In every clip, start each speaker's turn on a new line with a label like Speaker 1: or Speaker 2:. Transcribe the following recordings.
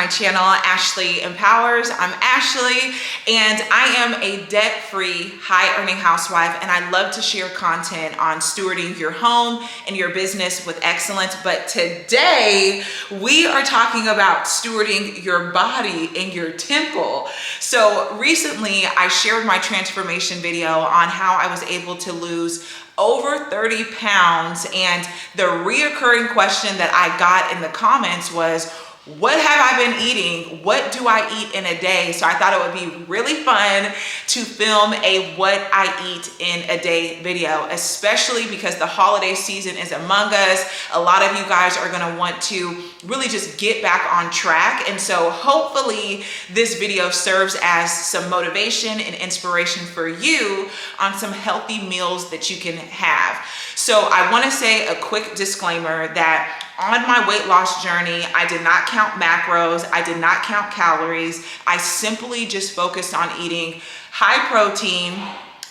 Speaker 1: my channel, Ashley Empowers. I'm Ashley, and I am a debt-free, high-earning housewife, and I love to share content on stewarding your home and your business with excellence. But today, we are talking about stewarding your body and your temple. So recently, I shared my transformation video on how I was able to lose over 30 pounds, and the reoccurring question that I got in the comments was, what have I been eating? What do I eat in a day? So I thought it would be really fun to film a what I eat in a day video, especially because the holiday season is among us. A lot of you guys are gonna want to really just get back on track. And so hopefully this video serves as some motivation and inspiration for you on some healthy meals that you can have. So I wanna say a quick disclaimer that on my weight loss journey, I did not count macros, I did not count calories. I simply just focused on eating high protein,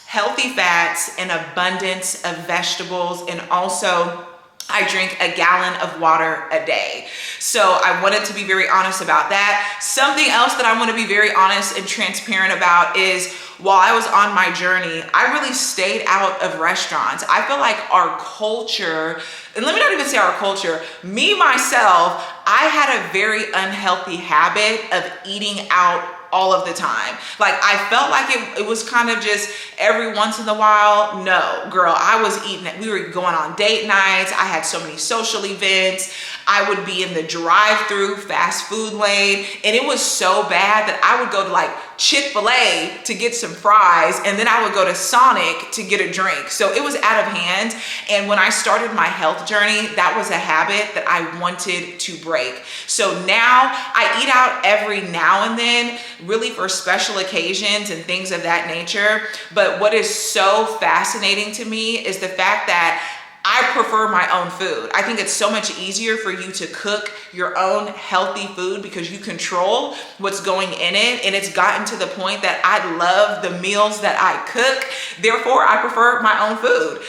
Speaker 1: healthy fats, an abundance of vegetables, and also I drink a gallon of water a day. So I wanted to be very honest about that. Something else that I want to be very honest and transparent about is while I was on my journey, I really stayed out of restaurants. I feel like our culture, and let me not even say our culture, me, myself, I had a very unhealthy habit of eating out all of the time. Like I felt like it was kind of just every once in a while. No, girl, I was eating it. We were going on date nights. I had so many social events. I would be in the drive-through fast food lane, and it was so bad that I would go to like Chick-fil-A to get some fries, and then I would go to Sonic to get a drink. So it was out of hand. And when I started my health journey, that was a habit that I wanted to break. So now I eat out every now and then, really for special occasions and things of that nature. But what is so fascinating to me is the fact that I prefer my own food. I think it's so much easier for you to cook your own healthy food because you control what's going in it. And it's gotten to the point that I love the meals that I cook. Therefore, I prefer my own food.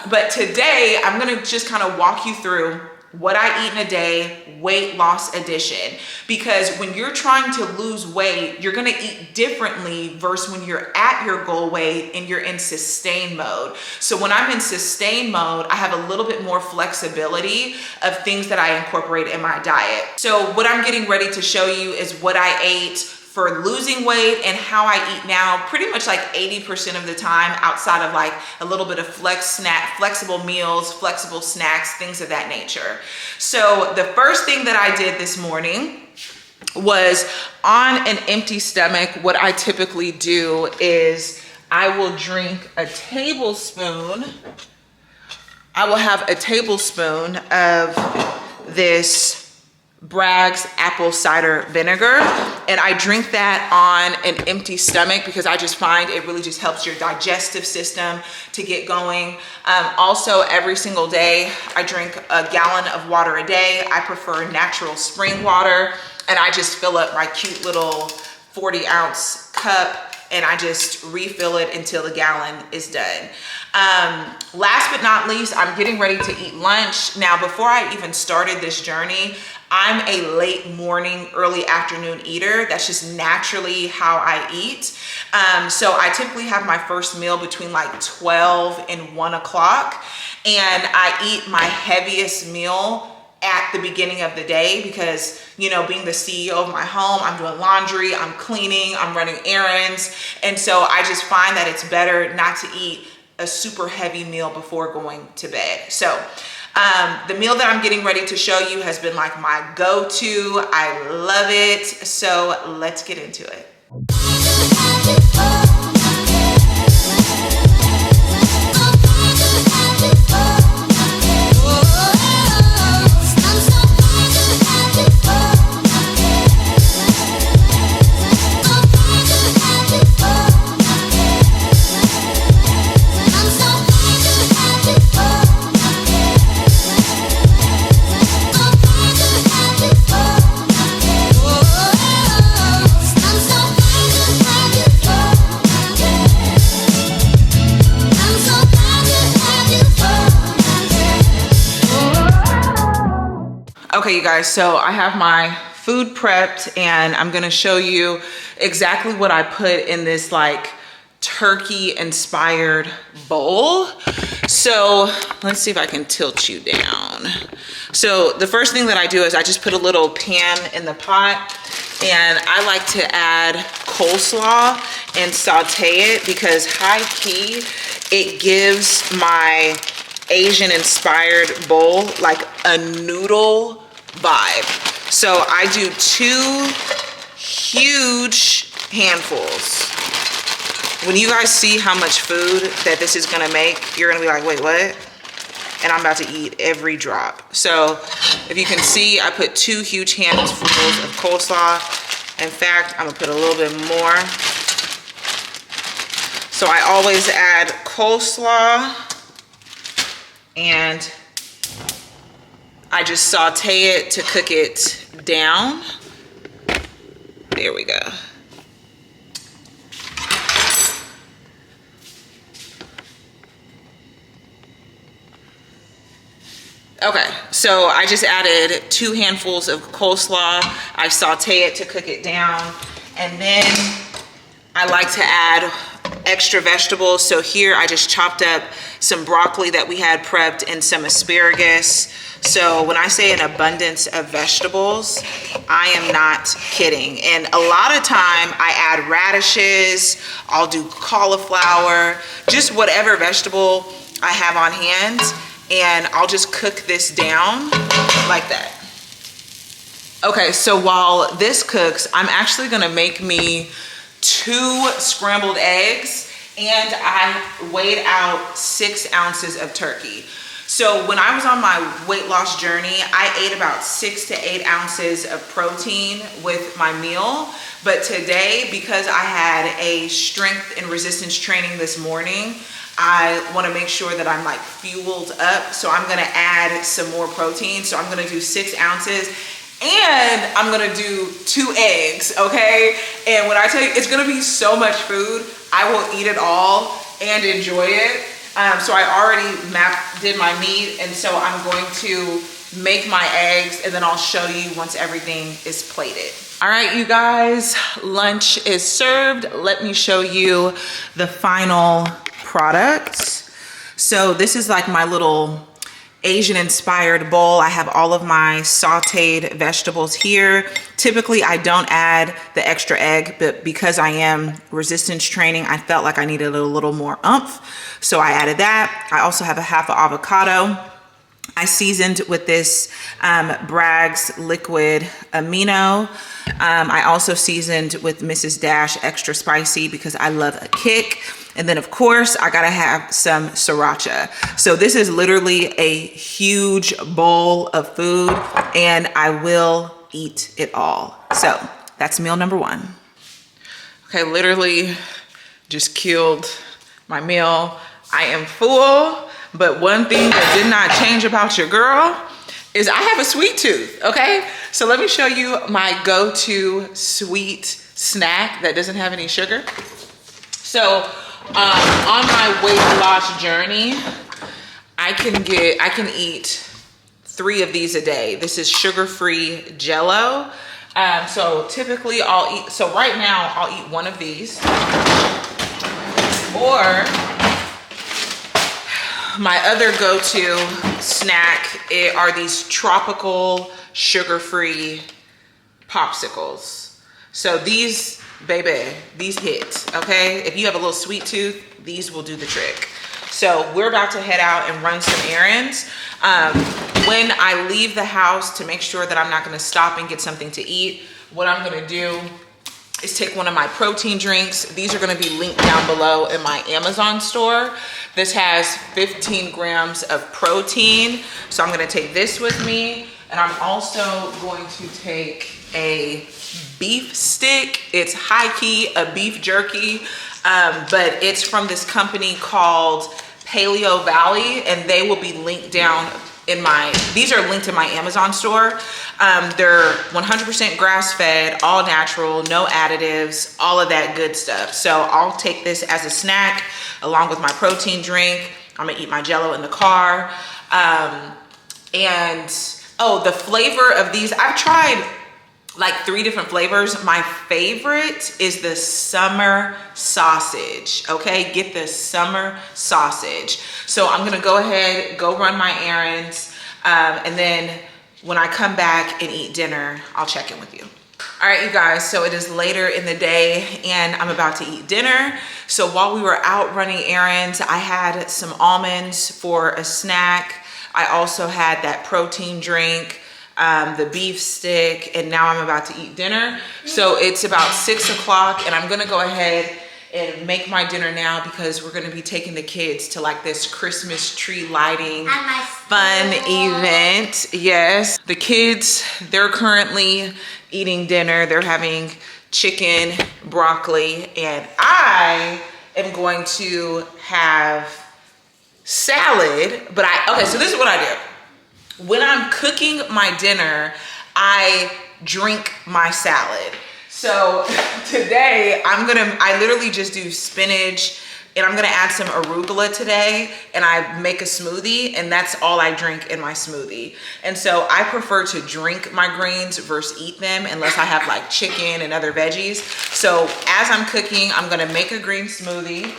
Speaker 1: But today, I'm gonna just kind of walk you through what I eat in a day, weight loss edition. Because when you're trying to lose weight, you're gonna eat differently versus when you're at your goal weight and you're in sustain mode. So when I'm in sustain mode, I have a little bit more flexibility of things that I incorporate in my diet. So what I'm getting ready to show you is what I ate for losing weight and how I eat now, pretty much like 80% of the time, outside of like a little bit of flexible meals, flexible snacks, things of that nature. So the first thing that I did this morning was on an empty stomach. What I typically do is I will drink a tablespoon. I will have a tablespoon of this Bragg's apple cider vinegar, and I drink that on an empty stomach because I just find it really just helps your digestive system to get going. Also, every single day I drink a gallon of water a day. I prefer natural spring water, and I just fill up my cute little 40-ounce cup and I just refill it until the gallon is done. Last but not least, I'm getting ready to eat lunch. Now, before I even started this journey, I'm a late morning, early afternoon eater. That's just naturally how I eat. So I typically have my first meal between like 12 and 1 o'clock. And I eat my heaviest meal at the beginning of the day because, you know, being the CEO of my home, I'm doing laundry, I'm cleaning, I'm running errands. And so I just find that it's better not to eat a super heavy meal before going to bed. So the meal that I'm getting ready to show you has been like my go-to. I love it. So let's get into it. Okay, you guys, so I have my food prepped, and I'm gonna show you exactly what I put in this like turkey inspired bowl. So let's see if I can tilt you down. So the first thing that I do is I just put a little pan in the pot, and I like to add coleslaw and saute it because high key, it gives my Asian inspired bowl like a noodle vibe. So I do 2 huge handfuls. When you guys see how much food that this is gonna make, you're gonna be like, wait, what? And I'm about to eat every drop. So if you can see, I put 2 huge handfuls of coleslaw. In fact, I'm gonna put a little bit more. So I always add coleslaw, and I just saute it to cook it down. There we go. Okay, so I just added 2 handfuls of coleslaw. I saute it to cook it down. And then I like to add extra vegetables. So here I just chopped up some broccoli that we had prepped and some asparagus. So when I say an abundance of vegetables, I am not kidding. And a lot of time I add radishes, I'll do cauliflower, just whatever vegetable I have on hand. And I'll just cook this down like that. Okay, so while this cooks, I'm actually gonna make me 2 scrambled eggs, and I weighed out 6 ounces of turkey. So when I was on my weight loss journey, I ate about 6 to 8 ounces of protein with my meal. But today, because I had a strength and resistance training this morning, I want to make sure that I'm like fueled up. So I'm going to add some more protein. So I'm going to do 6 ounces, and I'm going to do 2 eggs. Okay. And when I tell you, it's going to be so much food, I will eat it all and enjoy it. So I already did my meat. And so I'm going to make my eggs, and then I'll show you once everything is plated. All right, you guys, lunch is served. Let me show you the final products. So this is like my little Asian inspired bowl. I have all of my sauteed vegetables here. Typically I don't add the extra egg, but because I am resistance training, I felt like I needed a little more oomph. So I added that. I also have a half avocado. I seasoned with this Bragg's liquid amino. I also seasoned with Mrs. Dash extra spicy because I love a kick. And then of course I gotta have some sriracha. So this is literally a huge bowl of food, and I will eat it all. So that's meal number 1. Okay, literally just killed my meal. I am full. But one thing that did not change about your girl is I have a sweet tooth, okay? So let me show you my go-to sweet snack that doesn't have any sugar. So on my weight loss journey, I can eat 3 of these a day. This is sugar-free Jell-O. So typically so right now I'll eat 1 of these, or my other go-to snack are these tropical sugar-free popsicles. So these, baby, these hit, okay? If you have a little sweet tooth, these will do the trick. So we're about to head out and run some errands. When I leave the house, to make sure that I'm not gonna stop and get something to eat, what I'm gonna do is take one of my protein drinks. These are gonna be linked down below in my Amazon store. This has 15 grams of protein. So I'm gonna take this with me, and I'm also going to take a beef stick. It's high key a beef jerky, but it's from this company called Paleo Valley, and they will be linked down in these are linked in my Amazon store. They're 100% grass-fed, all natural, no additives, all of that good stuff. So I'll take this as a snack along with my protein drink. I'm gonna eat my Jell-O in the car. And oh, the flavor of these, I've tried like 3 different flavors. My favorite is the summer sausage. Okay, get the summer sausage. So I'm gonna go ahead, go run my errands, and then when I come back and eat dinner, I'll check in with you. All right, you guys, so it is later in the day and I'm about to eat dinner. So while we were out running errands, I had some almonds for a snack. I also had that protein drink, the beef stick, and now I'm about to eat dinner. So it's about 6 o'clock and I'm gonna go ahead and make my dinner now because we're gonna be taking the kids to like this Christmas tree lighting fun event. Yes, the kids, they're currently eating dinner. They're having chicken, broccoli, and I am going to have salad. But okay, so this is what I do. When I'm cooking my dinner, I drink my salad. So today I literally just do spinach and I'm gonna add some arugula today, and I make a smoothie, and that's all I drink in my smoothie. And so I prefer to drink my greens versus eat them unless I have like chicken and other veggies. So as I'm cooking, I'm gonna make a green smoothie,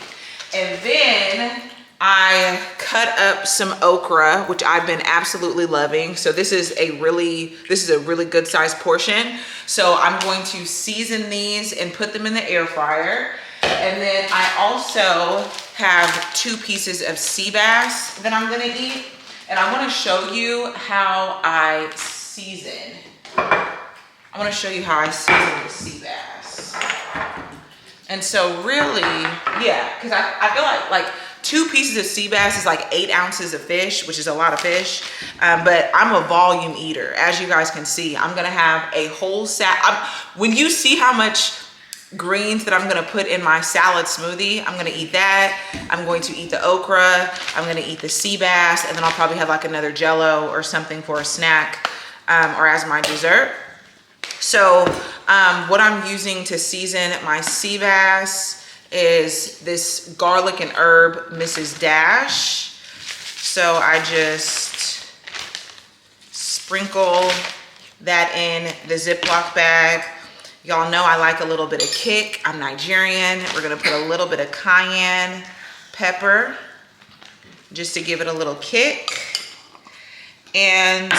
Speaker 1: and then I cut up some okra, which I've been absolutely loving. So this is a really good sized portion. So I'm going to season these and put them in the air fryer. And then I also have 2 pieces of sea bass that I'm gonna eat. And I wanna show you how I season. I wanna show you how I season the sea bass. And so really, yeah, because I feel like 2 pieces of sea bass is like 8 ounces of fish, which is a lot of fish. But I'm a volume eater. As you guys can see, I'm gonna have a whole salad. When you see how much greens that I'm gonna put in my salad smoothie, I'm gonna eat that. I'm going to eat the okra. I'm gonna eat the sea bass, and then I'll probably have like another Jello or something for a snack or as my dessert. So what I'm using to season my sea bass is this garlic and herb Mrs. Dash. So I just sprinkle that in the Ziploc bag. Y'all know I like a little bit of kick. I'm Nigerian. We're gonna put a little bit of cayenne pepper just to give it a little kick. And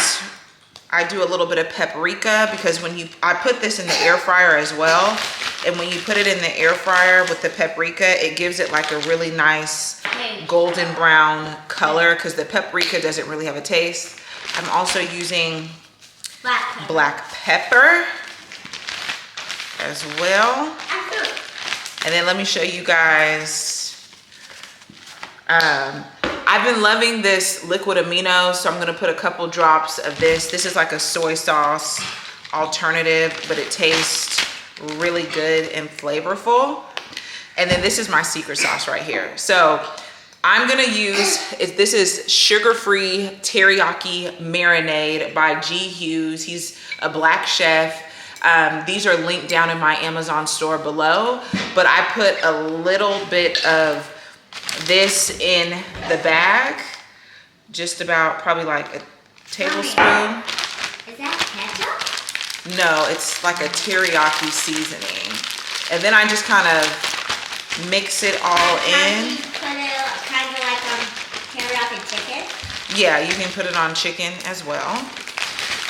Speaker 1: I do a little bit of paprika because I put this in the air fryer as well. And when you put it in the air fryer with the paprika, it gives it like a really nice golden brown color because the paprika doesn't really have a taste. I'm also using black pepper as well. And then let me show you guys. I've been loving this liquid amino, so I'm gonna put a couple drops of this. This is like a soy sauce alternative, but it tastes really good and flavorful. And then this is my secret sauce right here. So I'm gonna use, this is sugar-free teriyaki marinade by G. Hughes. He's a Black chef. These are linked down in my Amazon store below, but I put a little bit of this in the bag, just about probably like a tablespoon.
Speaker 2: Is that ketchup?
Speaker 1: No, it's like a teriyaki seasoning. And then I just kind of mix it all in.
Speaker 2: You put it kind of like teriyaki chicken?
Speaker 1: Yeah, you can put it on chicken as well.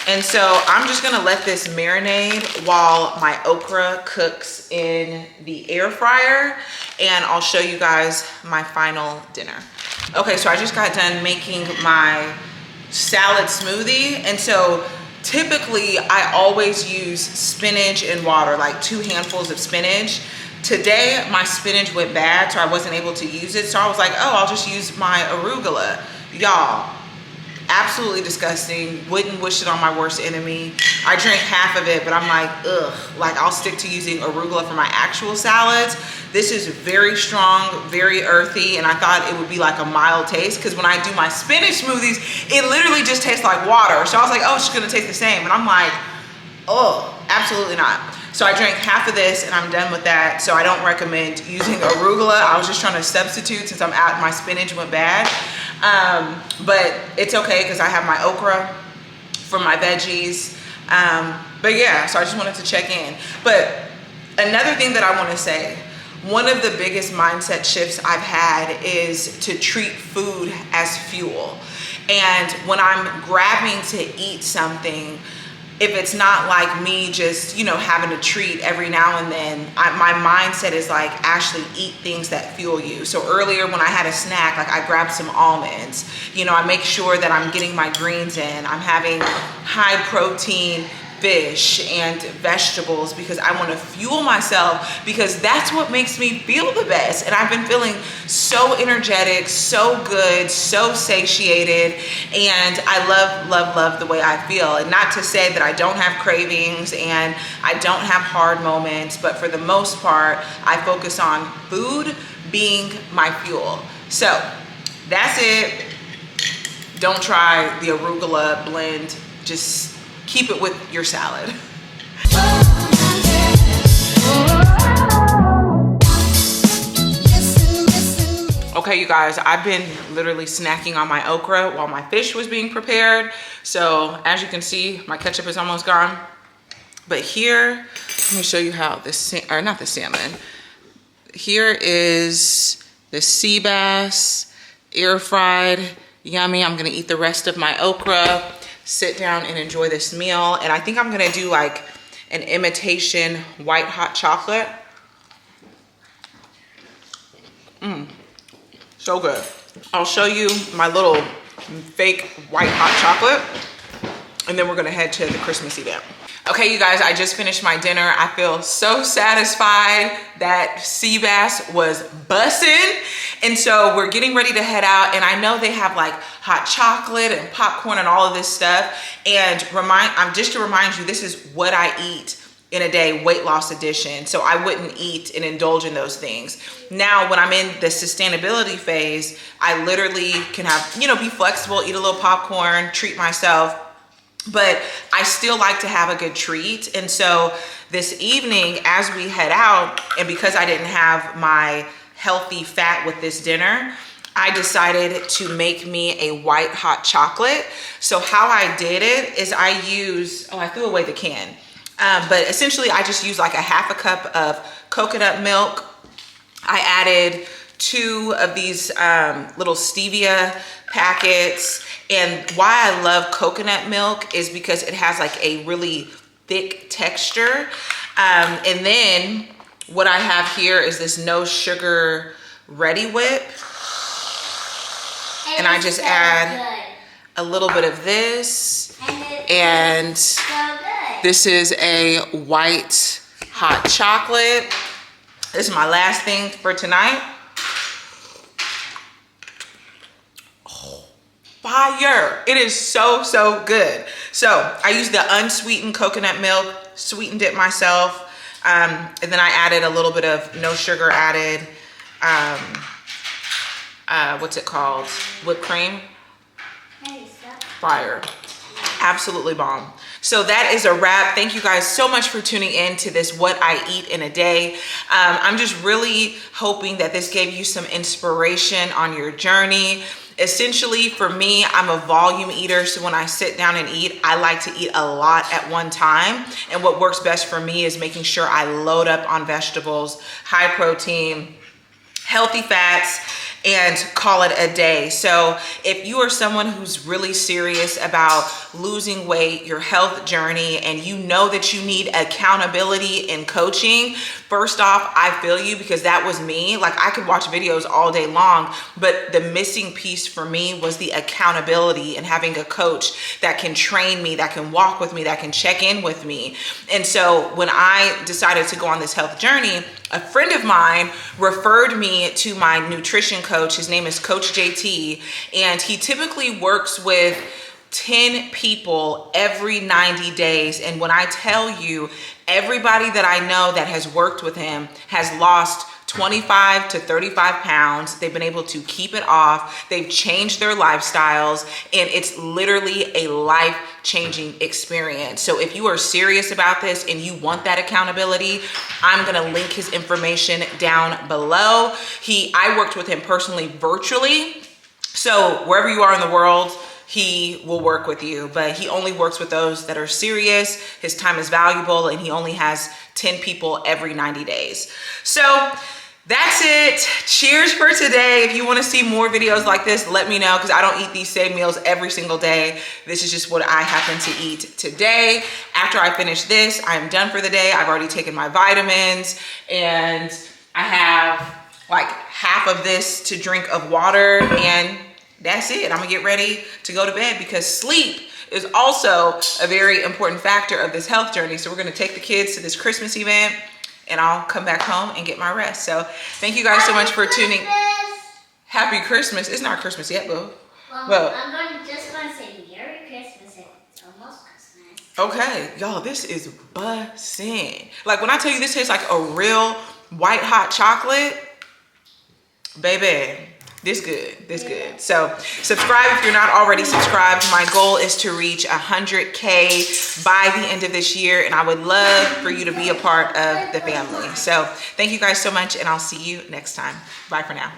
Speaker 1: And so I'm just gonna let this marinate while my okra cooks in the air fryer, and I'll show you guys my final dinner. Okay, so I just got done making my salad smoothie, and so typically I always use spinach and water, like 2 handfuls of spinach. Today my spinach went bad, so I wasn't able to use it, so I was like, oh, I'll just use my arugula. Y'all, absolutely disgusting. Wouldn't wish it on my worst enemy. I drank half of it, but I'm like, ugh. Like, I'll stick to using arugula for my actual salads. This is very strong, very earthy, and I thought it would be like a mild taste because when I do my spinach smoothies, it literally just tastes like water. So I was like, oh, it's just gonna taste the same. And I'm like, oh, absolutely not. So I drank half of this and I'm done with that. So I don't recommend using arugula. I was just trying to substitute since my spinach went bad. But it's okay because I have my okra for my veggies. But yeah, so I just wanted to check in. But another thing that I want to say, one of the biggest mindset shifts I've had is to treat food as fuel. And when I'm grabbing to eat something, if it's not like me just, you know, having a treat every now and then, my mindset is like, actually eat things that fuel you. So earlier when I had a snack, like I grabbed some almonds, you know, I make sure that I'm getting my greens in. I'm having high protein fish and vegetables because I want to fuel myself, because that's what makes me feel the best. And I've been feeling so energetic, so good, so satiated, and I love the way I feel. And not to say that I don't have cravings and I don't have hard moments, but for the most part, I focus on food being my fuel. So that's it. Don't try the arugula blend. Just keep it with your salad. Okay, you guys, I've been literally snacking on my okra while my fish was being prepared. So as you can see, my ketchup is almost gone. But here, let me show you how this, or not the salmon. Here is the sea bass, air fried, yummy. I'm gonna eat the rest of my okra, sit down and enjoy this meal. And I think I'm gonna do like an imitation white hot chocolate. So good. I'll show you my little fake white hot chocolate, and then we're gonna head to the Christmas event. Okay, you guys, I just finished my dinner. I feel so satisfied. That sea bass was bussin'. And so we're getting ready to head out, and I know they have like hot chocolate and popcorn and all of this stuff. And just to remind you, this is what I eat in a day, weight loss edition. So I wouldn't eat and indulge in those things. Now, when I'm in the sustainability phase, I literally can have, you know, be flexible, eat a little popcorn, treat myself, but I still like to have a good treat. And so this evening, as we head out, and because I didn't have my healthy fat with this dinner, I decided to make me a white hot chocolate. So how I did it is I threw away the can. But essentially I just used like a half a cup of coconut milk. I added 2 of these little stevia packets. And why I love coconut milk is because it has like a really thick texture. And then what I have here is this no sugar Ready Whip. And I just add a little bit of this. And this is a white hot chocolate. This is my last thing for tonight. Oh, fire. It is so, so good. So I used the unsweetened coconut milk, sweetened it myself. And then I added a little bit of no sugar added, what's it called? Whipped cream. Fire. Absolutely bomb. So that is a wrap. Thank you guys so much for tuning in to this What I Eat in a Day. I'm just really hoping that this gave you some inspiration on your journey. Essentially, for me, I'm a volume eater. So when I sit down and eat, I like to eat a lot at one time. And what works best for me is making sure I load up on vegetables, high protein, healthy fats, and call it a day. So if you are someone who's really serious about losing weight, your health journey, and you know that you need accountability and coaching, first off, I feel you, because that was me. Like, I could watch videos all day long, but the missing piece for me was the accountability and having a coach that can train me, that can walk with me, that can check in with me. And so when I decided to go on this health journey, a friend of mine referred me to my nutrition coach. His name is Coach JT, and he typically works with 10 people every 90 days. And when I tell you, everybody that I know that has worked with him has lost 25 to 35 pounds. They've been able to keep it off. They've changed their lifestyles, and it's literally a life-changing experience. So if you are serious about this and you want that accountability, I'm gonna link his information down below. I worked with him personally virtually. So wherever you are in the world, he will work with you, but he only works with those that are serious. His time is valuable, and he only has 10 people every 90 days. So that's it. Cheers for today. If you want to see more videos like this, let me know, because I don't eat these same meals every single day. This is just what I happen to eat today. After I finish this, I'm done for the day. I've already taken my vitamins, and I have like half of this to drink of water, and that's it. I'm gonna get ready to go to bed, because sleep is also a very important factor of this health journey. So we're gonna take the kids to this Christmas event, and I'll come back home and get my rest. So thank you guys so much for tuning. Happy Christmas. It's not Christmas yet, boo.
Speaker 2: Well, I'm just going to say Merry Christmas. It's almost Christmas.
Speaker 1: Okay, y'all, this is bussin'. Like, when I tell you this tastes like a real white hot chocolate, baby, this good. So subscribe if you're not already subscribed. My goal is to reach 100K by the end of this year, and I would love for you to be a part of the family. So thank you guys so much, and I'll see you next time. Bye for now.